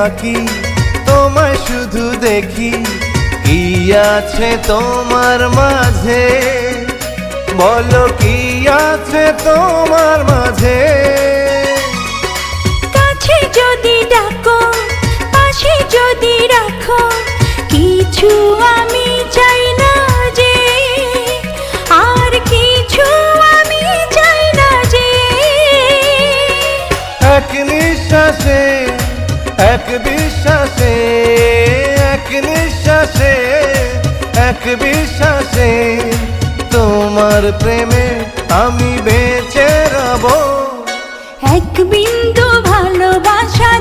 থাকি, তোমায় শুধু দেখি। কি আছে তোমার মাঝে, বলো কি আছে তোমার মাঝে। কাছে যদি ডাকো, পাশে যদি রাখো, কিছু আমি চাই না যে, আর কিছু আমি চাই না যে। এক নিঃশ্বাসে, এক বিশ্বাসে, এক নিঃশ্বাসে, এক বিশ্বাসে, তোমার প্রেমে আমি বেঁচে রব। এক বিন্দু ভালোবাসা